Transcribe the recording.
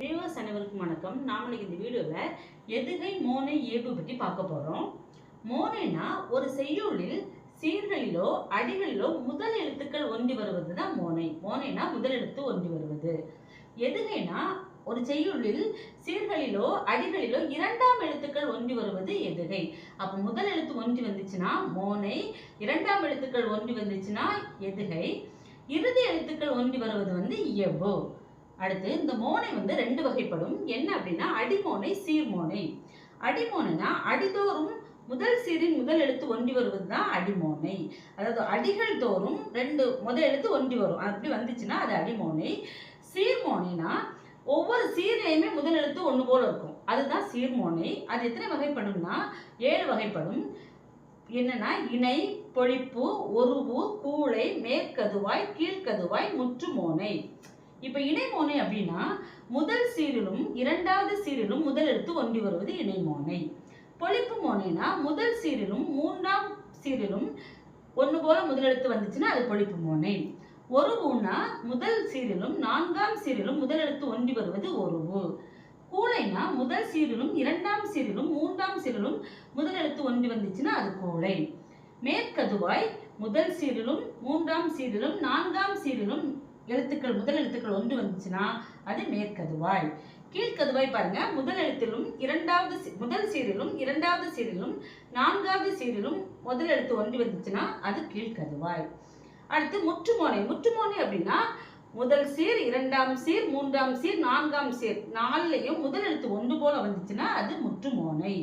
Viewers அனைவருக்கும் வணக்கம். நாம இன்னைக்கு இந்த வீடியோவில் எதுகை மோனை இயல்பு பற்றி பார்க்க போகிறோம். மோனைனா ஒரு செய்யுளில் சீர்களிலோ அடிகளிலோ முதல் எழுத்துக்கள் ஒன்றி வருவது தான் மோனை. மோனைனா முதல் எழுத்து ஒன்றி வருவது. எதுகைனா ஒரு செய்யுளில் சீர்களிலோ அடிகளிலோ இரண்டாம் எழுத்துக்கள் ஒன்றி வருவது எதுகை. அப்போ முதல் எழுத்து ஒன்றி வந்துச்சுன்னா மோனை, இரண்டாம் எழுத்துக்கள் ஒன்றி வந்துச்சுன்னா எதுகை, இறுதி எழுத்துக்கள் ஒன்றி வருவது இயல்பு. அடுத்து இந்த மோனை ரெண்டு வகைப்படும். என்ன அப்படின்னா அடிமோனை, சீர்மோனை. அடிமோனைனா அடிதோறும் முதல் சீரின் முதல் எழுத்து ஒன்றி வருவது தான் அடிமோனை. அதாவது அடிகள் தோறும் ரெண்டு முதல் எழுத்து ஒன்றி வரும், அப்படி வந்துச்சுன்னா அது அடிமோனை. சீர்மோனைனா ஒவ்வொரு சீர்லையுமே முதல் எழுத்து ஒன்று போல இருக்கும், அதுதான் சீர்மோனை. அது எத்தனை வகைப்படும்னா 7 வகைப்படும். என்னன்னா இணை, பொழிப்பு, ஒருவு, கூளை, மேற்கதுவாய், கீழ்கதுவாய், முற்றுமோனை. இப்போ இணைமோனை அப்படின்னா முதல் சீரிலும் இரண்டாவது சீரிலும் முதல் எழுத்து ஒன்றி வருவது இணைமோனை. பொழிப்பு மோனைனா முதல் சீரிலும் மூன்றாம் சீரிலும் ஒன்று போல முதல் எழுத்து வந்துச்சுன்னா அது பொழிப்பு மோனை. ஒருவுனா முதல் சீரிலும் நான்காம் சீரிலும் முதல் எழுத்து ஒன்றி வருவது ஒருவு. கூளைனா முதல் சீரிலும் இரண்டாம் சீரிலும் மூன்றாம் சீரிலும் முதல் எழுத்து ஒன்றி வந்துச்சுன்னா அது கூளை. மேற்கதுவாய் முதல் சீரிலும் மூன்றாம் சீரிலும் நான்காம் சீரிலும் முதல் எழுத்துக்கள் ஒன்று வந்துச்சுன்னா அது மேற்கதுவாய். கீழ்கதுவாய் பாருங்க, முதல் எழுத்திலும் முதல் சீரிலும் இரண்டாவது சீரிலும் நான்காவது சீரிலும் முதல் எழுத்து ஒன்று வந்துச்சுன்னா அது கீழ்கதுவாய். அடுத்து முற்றுமோனை. முற்றுமோனை அப்படின்னா முதல் சீர், இரண்டாம் சீர், மூன்றாம் சீர், நான்காம் சீர் நாலுலையும் முதல் எழுத்து ஒன்று போல வந்துச்சுன்னா அது முற்றுமோனை.